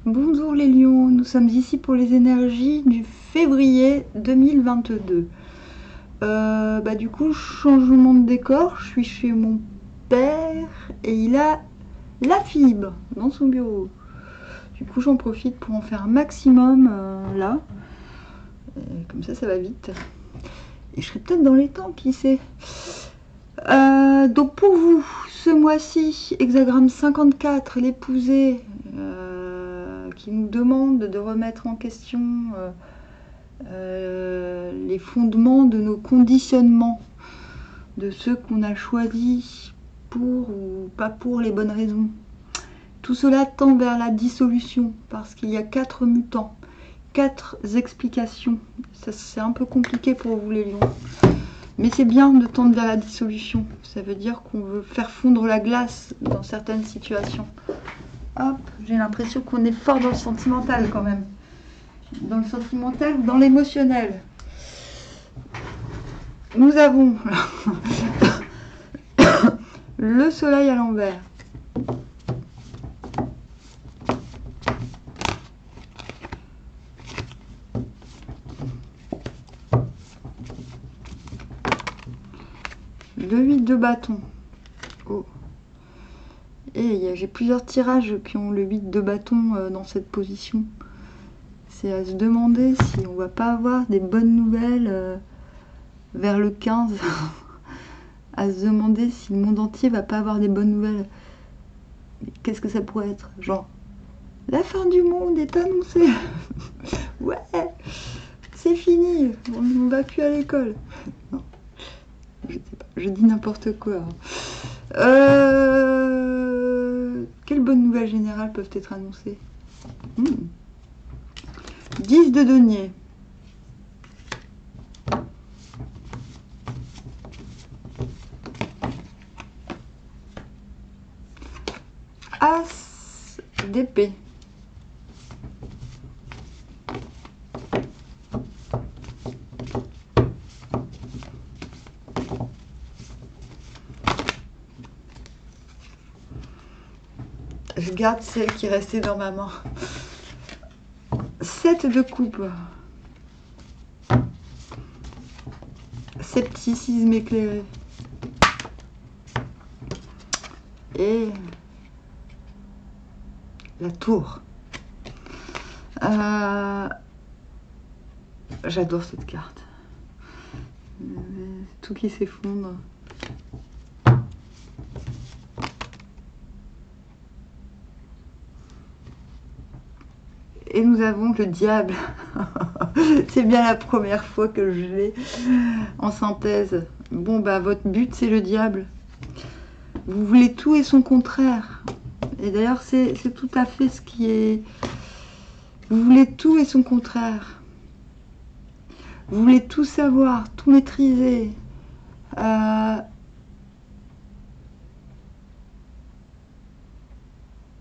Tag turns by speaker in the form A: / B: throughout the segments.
A: Bonjour les lions, nous sommes ici pour les énergies du février 2022. Du coup, changement de décor, je suis chez mon père et il a la fibre dans son bureau. Du coup, j'en profite pour en faire un maximum là. Comme ça va vite. Et je serai peut-être dans les temps, qui sait. Donc pour vous, ce mois-ci, hexagramme 54, l'épousé qui nous demande de remettre en question les fondements de nos conditionnements, de ceux qu'on a choisis pour ou pas pour les bonnes raisons. Tout cela tend vers la dissolution parce qu'il y a 4 mutants, 4 explications. Ça, c'est un peu compliqué pour vous les lions. Mais c'est bien de tendre vers la dissolution. Ça veut dire qu'on veut faire fondre la glace dans certaines situations. Hop, j'ai l'impression qu'on est fort dans le sentimental quand même. Dans le sentimental ou dans l'émotionnel. Nous avons le soleil à l'envers. Le 8 de bâton. Oh. Et j'ai plusieurs tirages qui ont le 8 de bâton dans cette position. C'est à se demander si on va pas avoir des bonnes nouvelles vers le 15. À se demander si le monde entier va pas avoir des bonnes nouvelles. Qu'est-ce que ça pourrait être? Genre, la fin du monde est annoncée. Ouais, c'est fini, on va plus à l'école. Non, je sais pas, je dis n'importe quoi. Quelles bonnes nouvelles générales peuvent être annoncées? 10 de denier. As d'épée. Je garde celle qui restait dans ma main. 7 de coupe. Scepticisme éclairé. Et la tour. J'adore cette carte. Tout qui s'effondre. Et nous avons le diable. C'est bien la première fois que je l'ai en synthèse. Bon, votre but, c'est le diable. Vous voulez tout et son contraire. Et d'ailleurs, c'est tout à fait ce qui est... Vous voulez tout et son contraire. Vous voulez tout savoir, tout maîtriser.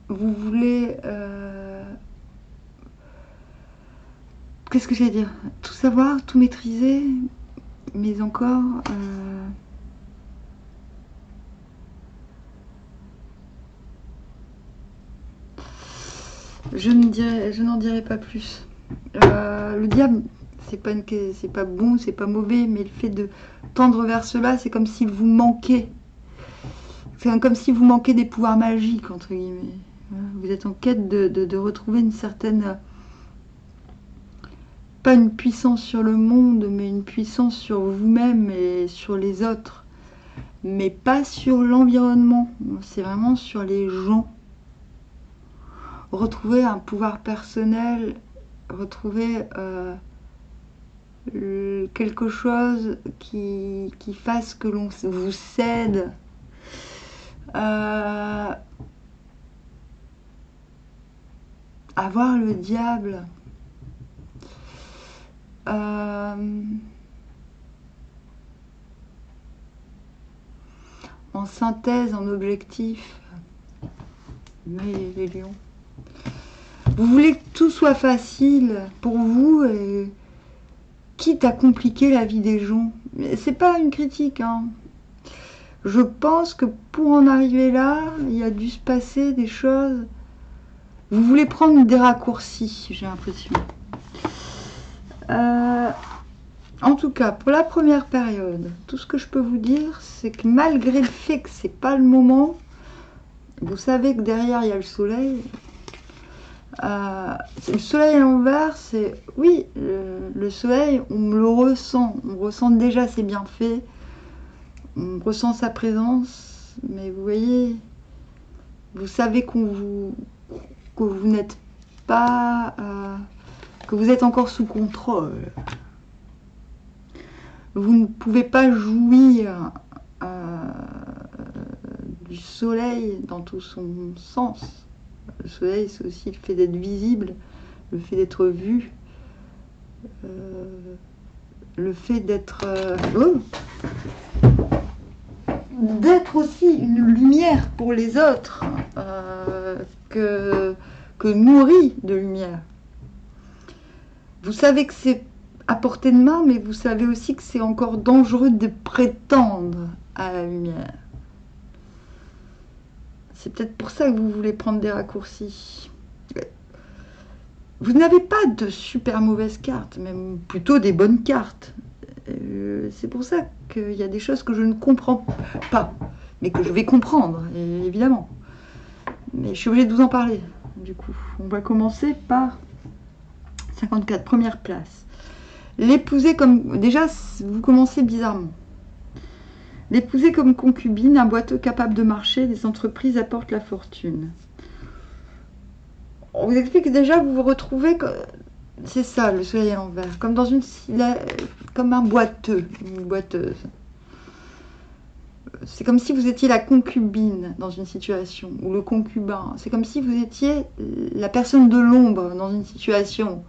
A: Vous voulez... Qu'est-ce que j'allais dire? Tout savoir, tout maîtriser, mais encore... Je n'en dirai pas plus. Le diable, c'est pas bon, c'est pas mauvais, mais le fait de tendre vers cela, c'est comme s'il vous manquait. C'est comme si vous manquez des pouvoirs magiques, entre guillemets. Vous êtes en quête de retrouver une certaine... Pas une puissance sur le monde, mais une puissance sur vous-même et sur les autres. Mais pas sur l'environnement. C'est vraiment sur les gens. Retrouver un pouvoir personnel, retrouver quelque chose qui fasse que l'on vous cède. Avoir le diable. En synthèse, en objectif. Mais les lions. Vous voulez que tout soit facile pour vous, et quitte à compliquer la vie des gens. C'est pas une critique, hein. Je pense que pour en arriver là, il y a dû se passer des choses Vous voulez prendre des raccourcis, j'ai l'impression. En tout cas, pour la première période, tout ce que je peux vous dire, c'est que malgré le fait que c'est pas le moment, vous savez que derrière il y a le soleil. Le soleil à l'envers, c'est... Oui, le soleil, on le ressent. On ressent déjà ses bienfaits. On ressent sa présence. Mais vous voyez, vous savez que vous n'êtes pas... que vous êtes encore sous contrôle. Vous ne pouvez pas jouir du soleil dans tout son sens. Le soleil, c'est aussi le fait d'être visible, le fait d'être vu, le fait d'être d'être aussi une lumière pour les autres, que nourrie de lumière. Vous savez que c'est à portée de main, mais vous savez aussi que c'est encore dangereux de prétendre à la lumière. C'est peut-être pour ça que vous voulez prendre des raccourcis. Vous n'avez pas de super mauvaises cartes, mais plutôt des bonnes cartes. C'est pour ça qu'il y a des choses que je ne comprends pas, mais que je vais comprendre, évidemment. Mais je suis obligée de vous en parler, du coup. On va commencer par 54, première place. L'épouser comme... Déjà, vous commencez bizarrement. L'épouser comme concubine, un boiteux capable de marcher, des entreprises apportent la fortune. On vous explique que déjà, vous vous retrouvez... C'est ça, le soleil à l'envers. Comme dans une... Comme un boiteux, une boiteuse. C'est comme si vous étiez la concubine dans une situation, ou le concubin. C'est comme si vous étiez la personne de l'ombre dans une situation.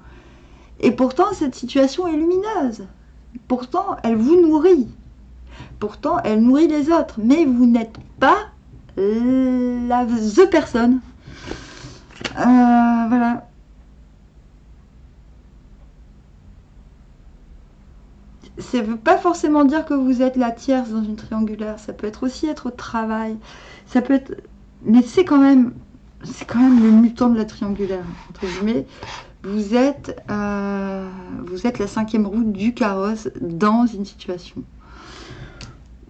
A: Et pourtant, cette situation est lumineuse. Pourtant, elle vous nourrit. Pourtant, elle nourrit les autres. Mais vous n'êtes pas the personne. Voilà. Ça ne veut pas forcément dire que vous êtes la tierce dans une triangulaire. Ça peut être aussi être au travail. Ça peut être... Mais c'est quand même le mutant de la triangulaire, entre guillemets. Vous êtes la 5e roue du carrosse dans une situation.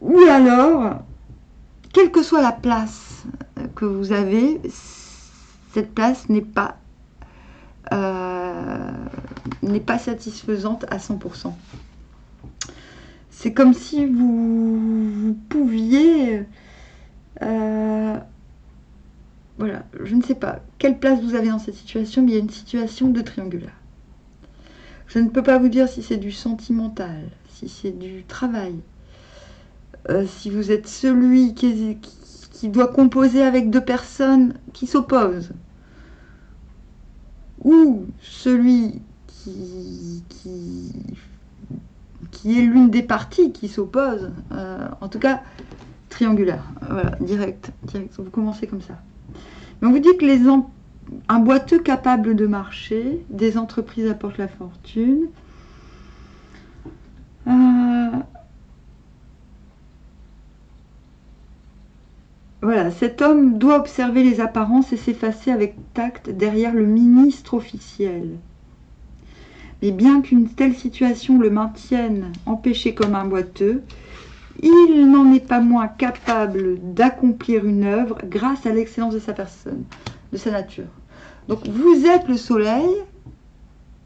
A: Ou alors, quelle que soit la place que vous avez, cette place n'est pas satisfaisante à 100%. C'est comme si vous pouviez... voilà, je ne sais pas quelle place vous avez dans cette situation, mais il y a une situation de triangulaire. Je ne peux pas vous dire si c'est du sentimental, si c'est du travail, si vous êtes celui qui doit composer avec 2 personnes qui s'opposent, ou celui qui est l'une des parties qui s'oppose, en tout cas triangulaire, voilà, direct, vous commencez comme ça. Mais on vous dit que un boiteux capable de marcher, des entreprises apportent la fortune. Voilà, cet homme doit observer les apparences et s'effacer avec tact derrière le ministre officiel. Mais bien qu'une telle situation le maintienne empêché comme un boiteux, il n'en est pas moins capable d'accomplir une œuvre grâce à l'excellence de sa personne, de sa nature. Donc vous êtes le soleil,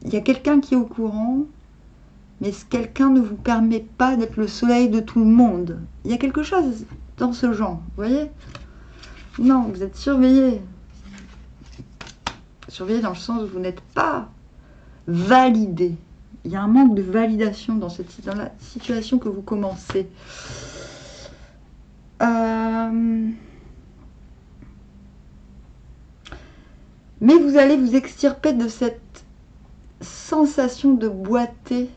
A: il y a quelqu'un qui est au courant, mais ce quelqu'un ne vous permet pas d'être le soleil de tout le monde. Il y a quelque chose dans ce genre, vous voyez? Non, vous êtes surveillé. Surveillé dans le sens où vous n'êtes pas validé. Il y a un manque de validation dans la situation que vous commencez. Mais vous allez vous extirper de cette sensation de boiter.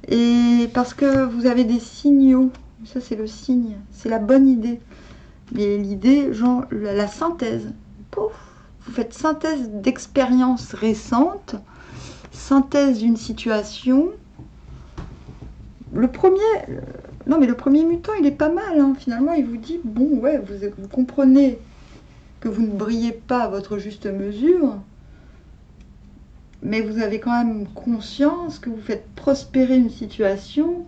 A: Et parce que vous avez des signaux. Ça, c'est le signe. C'est la bonne idée. Mais l'idée, genre, la synthèse. Pouf, vous faites synthèse d'expériences récentes. Synthèse d'une situation. Le premier mutant, il est pas mal, hein. Finalement, il vous dit, bon, ouais, vous comprenez que vous ne brillez pas à votre juste mesure, mais vous avez quand même conscience que vous faites prospérer une situation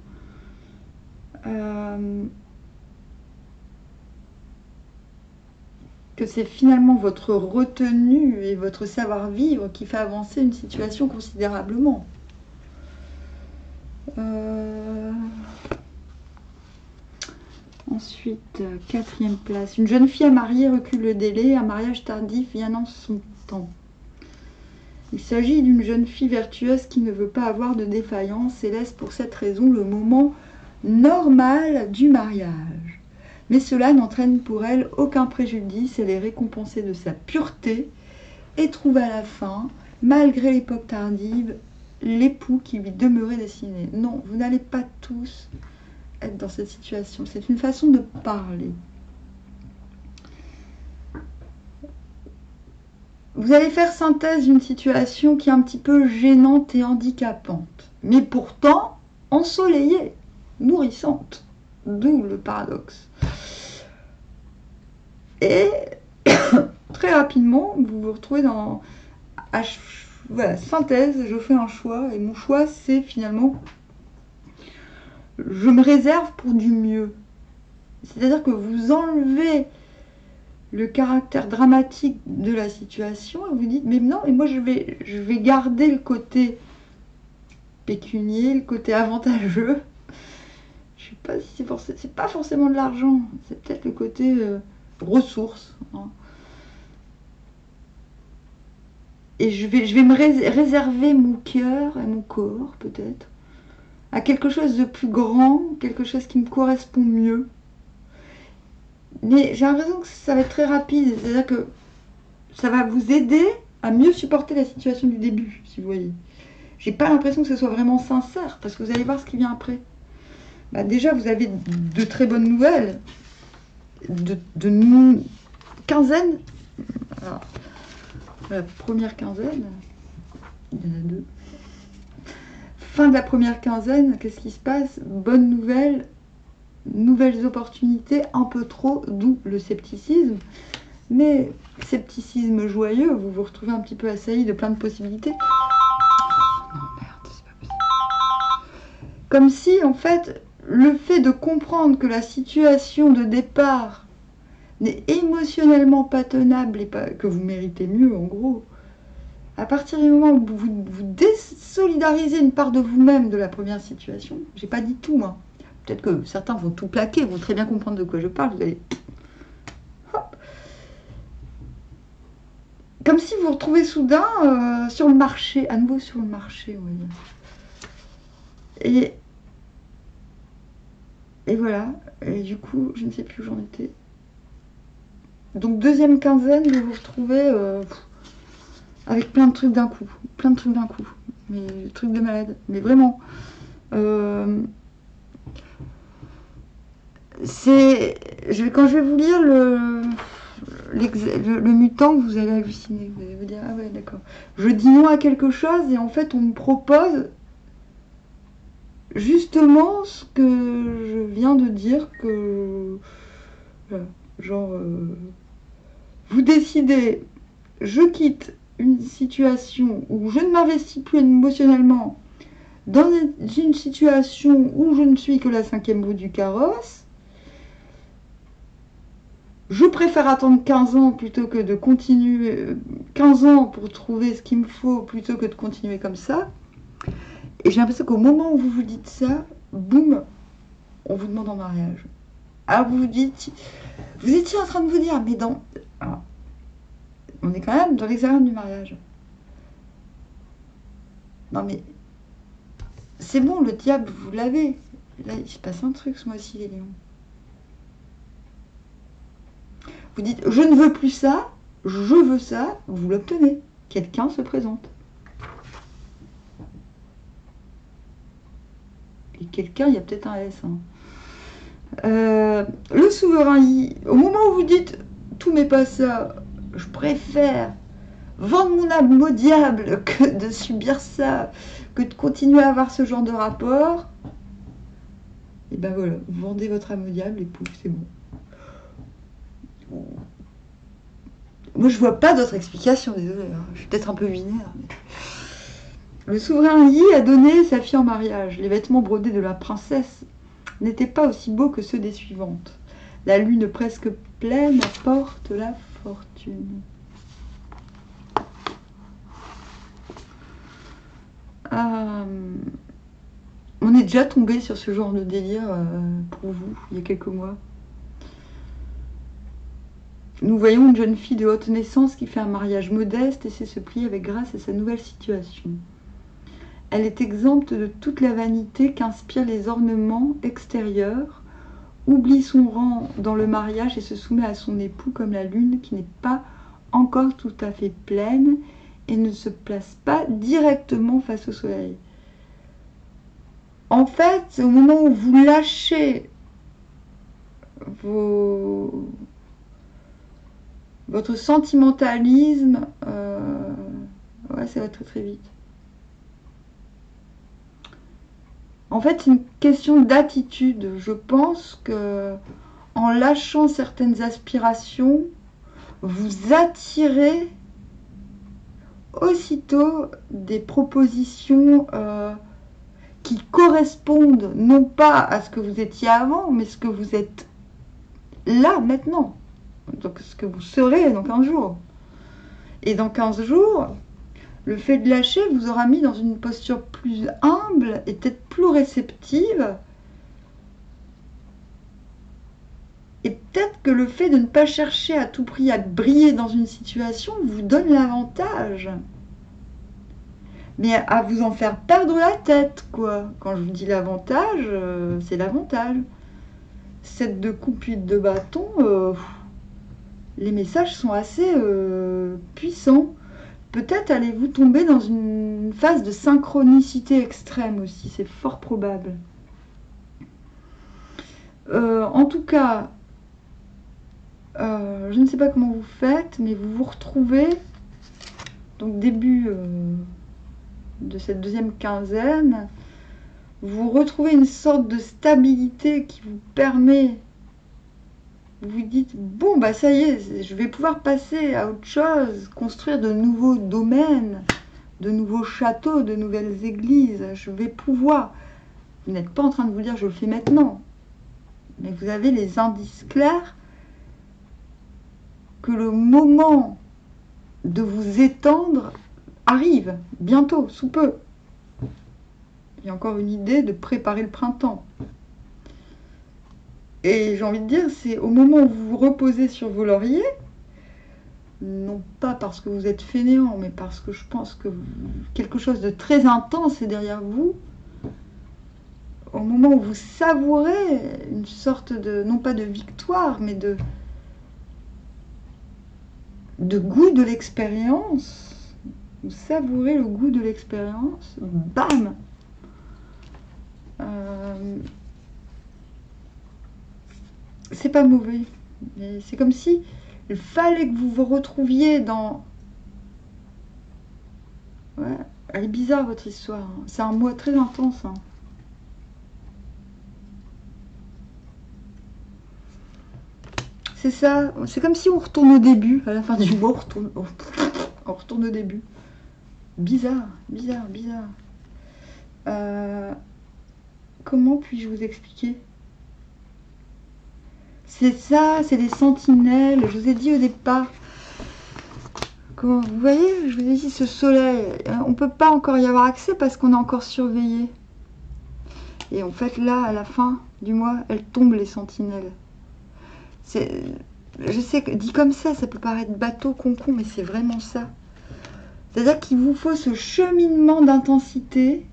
A: que c'est finalement votre retenue et votre savoir-vivre qui fait avancer une situation considérablement. Ensuite, 4e place. Une jeune fille à marier recule le délai, un mariage tardif vient en son temps. Il s'agit d'une jeune fille vertueuse qui ne veut pas avoir de défaillance et laisse pour cette raison le moment normal du mariage. Mais cela n'entraîne pour elle aucun préjudice, elle est récompensée de sa pureté et trouve à la fin, malgré l'époque tardive, l'époux qui lui demeurait destiné. Non, vous n'allez pas tous être dans cette situation. C'est une façon de parler. Vous allez faire synthèse d'une situation qui est un petit peu gênante et handicapante, mais pourtant ensoleillée, nourrissante. D'où le paradoxe. Et très rapidement, vous vous retrouvez dans... Voilà, synthèse, je fais un choix, et mon choix, c'est finalement... Je me réserve pour du mieux. C'est-à-dire que vous enlevez le caractère dramatique de la situation et vous dites, mais non, et moi je vais garder le côté pécunier, le côté avantageux. Je ne sais pas si c'est pas forcément de l'argent, c'est peut-être le côté ressources. Hein. Et je vais me réserver mon cœur et mon corps, peut-être, à quelque chose de plus grand, quelque chose qui me correspond mieux. Mais j'ai l'impression que ça va être très rapide, c'est-à-dire que ça va vous aider à mieux supporter la situation du début, si vous voyez. J'ai pas l'impression que ce soit vraiment sincère, parce que vous allez voir ce qui vient après. Bah déjà, vous avez de très bonnes nouvelles, de quinzaine. Alors, la première quinzaine, il y en a deux. Fin de la première quinzaine, qu'est-ce qui se passe? Bonne nouvelle, nouvelles opportunités, un peu trop, d'où le scepticisme. Mais scepticisme joyeux, vous vous retrouvez un petit peu assailli de plein de possibilités. Non, merde, c'est pas possible. Comme si, en fait, le fait de comprendre que la situation de départ n'est émotionnellement pas tenable et pas, que vous méritez mieux, en gros, à partir du moment où vous désolidarisez une part de vous-même de la première situation, j'ai pas dit tout, hein. Peut-être que certains vont tout plaquer, vont très bien comprendre de quoi je parle, vous allez... Hop. Comme si vous vous retrouvez soudain sur le marché, à nouveau sur le marché, on va dire. Et voilà, et du coup, je ne sais plus où j'en étais. Donc deuxième quinzaine, vous vous retrouvez avec plein de trucs d'un coup, mais trucs de malade, mais vraiment. Quand je vais vous lire le mutant, vous allez halluciner, vous allez vous dire, ah ouais d'accord. Je dis non à quelque chose et en fait on me propose justement ce que je viens de dire, que genre vous décidez, je quitte une situation où je ne m'investis plus émotionnellement dans une situation où je ne suis que la 5e roue du carrosse. Je préfère attendre 15 ans plutôt que de continuer 15 ans pour trouver ce qu'il me faut plutôt que de continuer comme ça. Et j'ai l'impression qu'au moment où vous vous dites ça, boum, on vous demande en mariage. Alors vous vous dites, vous étiez en train de vous dire, mais dans... Alors, on est quand même dans l'examen du mariage. Non mais, c'est bon, le diable, vous l'avez. Là, il se passe un truc ce mois-ci, les lions. Vous dites, je ne veux plus ça, je veux ça, vous l'obtenez. Quelqu'un se présente. Et quelqu'un, il y a peut-être un S. Hein. Le souverain, au moment où vous dites, tout m'est pas ça, je préfère vendre mon âme au diable que de subir ça, que de continuer à avoir ce genre de rapport, et ben voilà, vous vendez votre âme au diable et pouf, c'est bon. Moi, je vois pas d'autre explication, désolé. Hein. Je suis peut-être un peu binaire. Mais... Le souverain Yi a donné sa fille en mariage. Les vêtements brodés de la princesse n'étaient pas aussi beaux que ceux des suivantes. La lune presque pleine apporte la fortune. On est déjà tombé sur ce genre de délire pour vous, il y a quelques mois. Nous voyons une jeune fille de haute naissance qui fait un mariage modeste et sait se plier avec grâce à sa nouvelle situation. Elle est exempte de toute la vanité qu'inspirent les ornements extérieurs, oublie son rang dans le mariage et se soumet à son époux comme la lune qui n'est pas encore tout à fait pleine et ne se place pas directement face au soleil. En fait, au moment où vous lâchez votre sentimentalisme, ouais, ça va très très vite. En fait, c'est une question d'attitude. Je pense que en lâchant certaines aspirations, vous attirez aussitôt des propositions qui correspondent non pas à ce que vous étiez avant, mais ce que vous êtes là maintenant. Donc ce que vous serez dans 15 jours. Et dans 15 jours, le fait de lâcher vous aura mis dans une posture plus humble et peut-être plus réceptive. Et peut-être que le fait de ne pas chercher à tout prix à briller dans une situation vous donne l'avantage. Mais à vous en faire perdre la tête, quoi. Quand je vous dis l'avantage, c'est l'avantage. 7 de coupe, 8 de bâton, les messages sont assez puissants. Peut-être allez-vous tomber dans une phase de synchronicité extrême aussi, c'est fort probable. En tout cas, je ne sais pas comment vous faites, mais vous vous retrouvez, donc début de cette deuxième quinzaine, vous retrouvez une sorte de stabilité qui vous permet, vous vous dites, bon bah ça y est, je vais pouvoir passer à autre chose, construire de nouveaux domaines, de nouveaux châteaux, de nouvelles églises, je vais pouvoir. Vous n'êtes pas en train de vous dire je le fais maintenant, mais vous avez les indices clairs que le moment de vous étendre arrive bientôt, sous peu. Il y a encore une idée de préparer le printemps. Et j'ai envie de dire, c'est au moment où vous vous reposez sur vos lauriers, non pas parce que vous êtes fainéant, mais parce que je pense que quelque chose de très intense est derrière vous, au moment où vous savourez une sorte de, non pas de victoire, mais de goût de l'expérience, vous savourez le goût de l'expérience, bam! C'est pas mauvais. C'est comme si il fallait que vous vous retrouviez dans... Ouais, elle est bizarre votre histoire. Hein. C'est un mois très intense. Hein. C'est ça. C'est comme si on retourne au début. À la fin du mois, on retourne au début. Bizarre, bizarre, bizarre. Comment puis-je vous expliquer ? C'est ça, c'est des sentinelles. Je vous ai dit au départ. Comment, vous voyez, je vous ai dit ce soleil. On ne peut pas encore y avoir accès parce qu'on est encore surveillé. Et en fait, là, à la fin du mois, elles tombent les sentinelles. Je sais que dit comme ça peut paraître bateau, concon, mais c'est vraiment ça. C'est-à-dire qu'il vous faut ce cheminement d'intensité,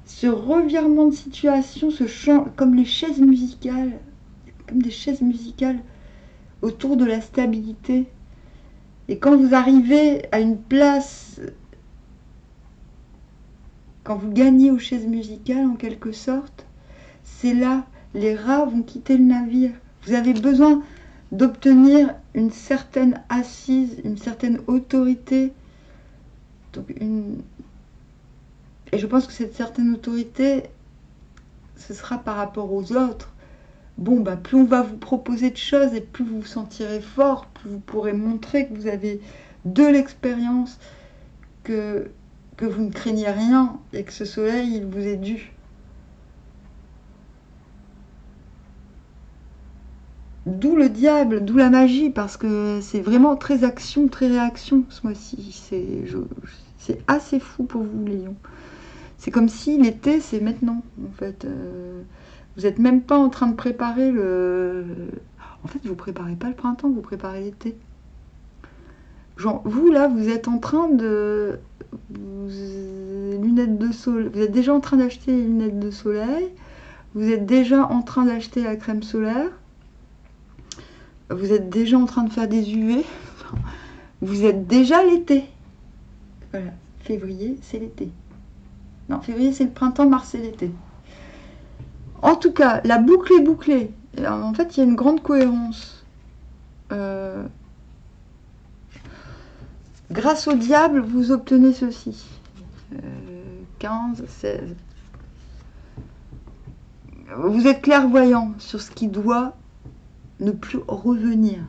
A: ce revirement de situation, ce chant, comme les chaises musicales, comme des chaises musicales autour de la stabilité. Et quand vous arrivez à une place, quand vous gagnez aux chaises musicales en quelque sorte, c'est là, les rats vont quitter le navire. Vous avez besoin d'obtenir une certaine assise, une certaine autorité. Donc et je pense que cette certaine autorité, ce sera par rapport aux autres, bon, bah, plus on va vous proposer de choses et plus vous vous sentirez fort, plus vous pourrez montrer que vous avez de l'expérience, que vous ne craignez rien et que ce soleil, il vous est dû. D'où le diable, d'où la magie, parce que c'est vraiment très action, très réaction ce mois-ci. C'est assez fou pour vous, les lions. C'est comme si l'été, c'est maintenant, en fait. Vous n'êtes même pas en train de préparer le... En fait, vous ne préparez pas le printemps, vous préparez l'été. Genre, vous, là, vous êtes en train de... Lunettes de soleil. Vous êtes déjà en train d'acheter les lunettes de soleil. Vous êtes déjà en train d'acheter la crème solaire. Vous êtes déjà en train de faire des UV. Vous êtes déjà l'été. Voilà. Février, c'est l'été. Non, février, c'est le printemps, mars, c'est l'été. En tout cas, la boucle est bouclée. En fait, il y a une grande cohérence. Grâce au diable, vous obtenez ceci. 15, 16. Vous êtes clairvoyant sur ce qui doit ne plus revenir.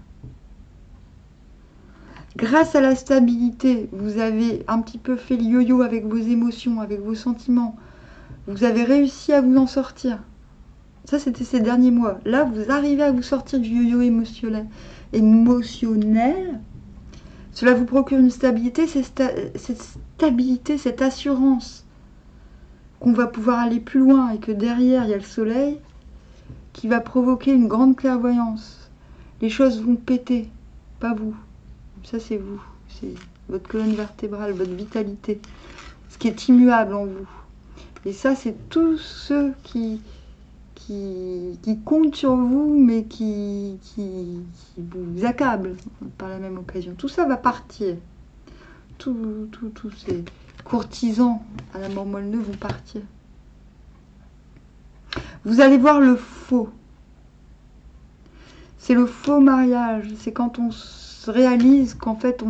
A: Grâce à la stabilité, vous avez un petit peu fait le yo-yo avec vos émotions, avec vos sentiments. Vous avez réussi à vous en sortir. Ça, c'était ces derniers mois. Là, vous arrivez à vous sortir du yo-yo émotionnel. Cela vous procure une stabilité, cette stabilité, cette assurance qu'on va pouvoir aller plus loin et que derrière, il y a le soleil qui va provoquer une grande clairvoyance. Les choses vont péter, pas vous. Ça, c'est vous. C'est votre colonne vertébrale, votre vitalité. Ce qui est immuable en vous. Et ça, c'est tous ceux qui comptent sur vous, mais qui vous accablent par la même occasion. Tout ça va partir. Tous ces courtisans à la mort moelle vont partir. Vous allez voir le faux. C'est le faux mariage. C'est quand on se réalise qu'en fait,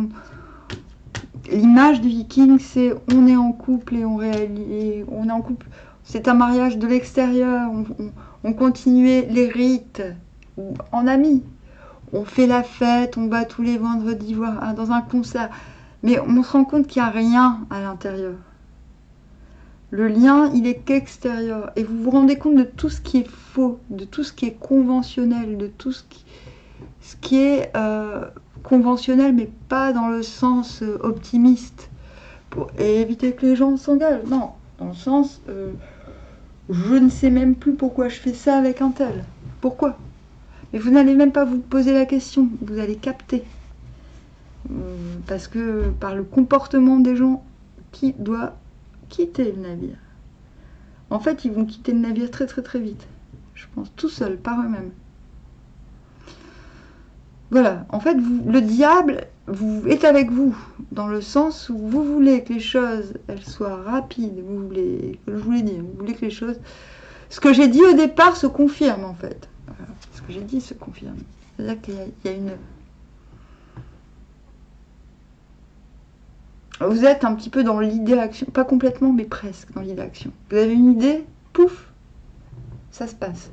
A: l'image du viking, c'est on est en couple et on est en couple. C'est un mariage de l'extérieur. On continuait les rites en amis. On fait la fête, on va tous les vendredis voir dans un concert. Mais on se rend compte qu'il n'y a rien à l'intérieur. Le lien, il est qu'extérieur. Et vous vous rendez compte de tout ce qui est faux, de tout ce qui est conventionnel, de tout ce qui est conventionnel, mais pas dans le sens optimiste. Pour éviter que les gens s'engagent. Non, dans le sens... je ne sais même plus pourquoi je fais ça avec un tel. Pourquoi? Mais vous n'allez même pas vous poser la question. Vous allez capter. Parce que par le comportement des gens qui doivent quitter le navire. En fait, ils vont quitter le navire très très très vite. Je pense tout seuls, par eux-mêmes. Voilà. En fait, le diable est avec vous. Dans le sens où vous voulez que les choses elles soient rapides. Vous voulez, je vous l'ai dit, vous voulez que les choses... Ce que j'ai dit au départ se confirme en fait. Voilà. Ce que j'ai dit se confirme. C'est-à-dire qu'il y a une... Vous êtes un petit peu dans l'idée-action, pas complètement, mais presque dans l'idée-action. Vous avez une idée, pouf, ça se passe.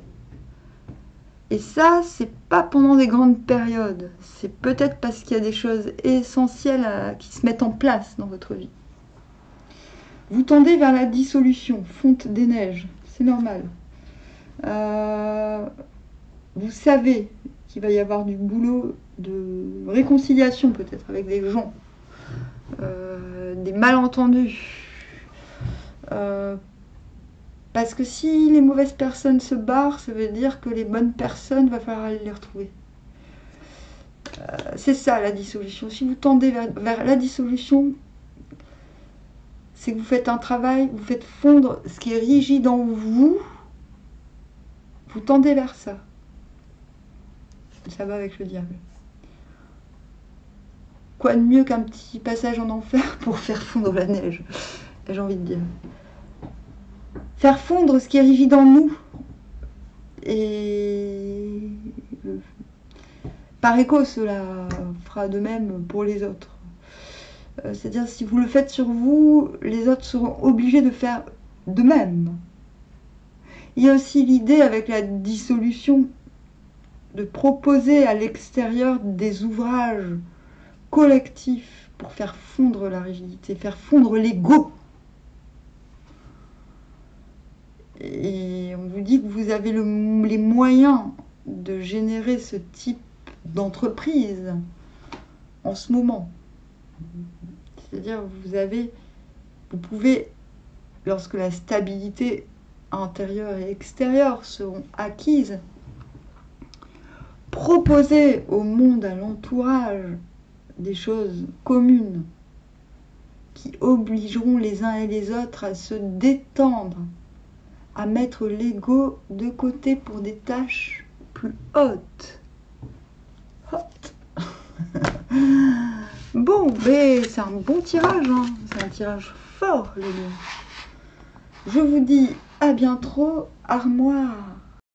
A: Et ça, c'est pas pendant des grandes périodes. C'est peut-être parce qu'il y a des choses essentielles qui se mettent en place dans votre vie. Vous tendez vers la dissolution, fonte des neiges, c'est normal. Vous savez qu'il va y avoir du boulot de réconciliation peut-être avec des gens. Des malentendus. Parce que si les mauvaises personnes se barrent, ça veut dire que les bonnes personnes, va falloir aller les retrouver. C'est ça la dissolution. Si vous tendez vers la dissolution, c'est que vous faites un travail, vous faites fondre ce qui est rigide en vous, vous tendez vers ça. Ça va avec le diable. Quoi de mieux qu'un petit passage en enfer pour faire fondre la neige, j'ai envie de dire. Faire fondre ce qui est rigide en nous. Et par écho, cela fera de même pour les autres. C'est-à-dire, si vous le faites sur vous, les autres seront obligés de faire de même. Il y a aussi l'idée avec la dissolution de proposer à l'extérieur des ouvrages collectifs pour faire fondre la rigidité, faire fondre l'ego. Et on vous dit que vous avez les moyens de générer ce type d'entreprise en ce moment. C'est-à-dire vous pouvez, lorsque la stabilité intérieure et extérieure seront acquises, proposer au monde, à l'entourage, des choses communes qui obligeront les uns et les autres à se détendre, à mettre l'ego de côté pour des tâches plus hautes. Bon, mais c'est un bon tirage, hein. C'est un tirage fort, les gars. Je vous dis à bientôt, armoire.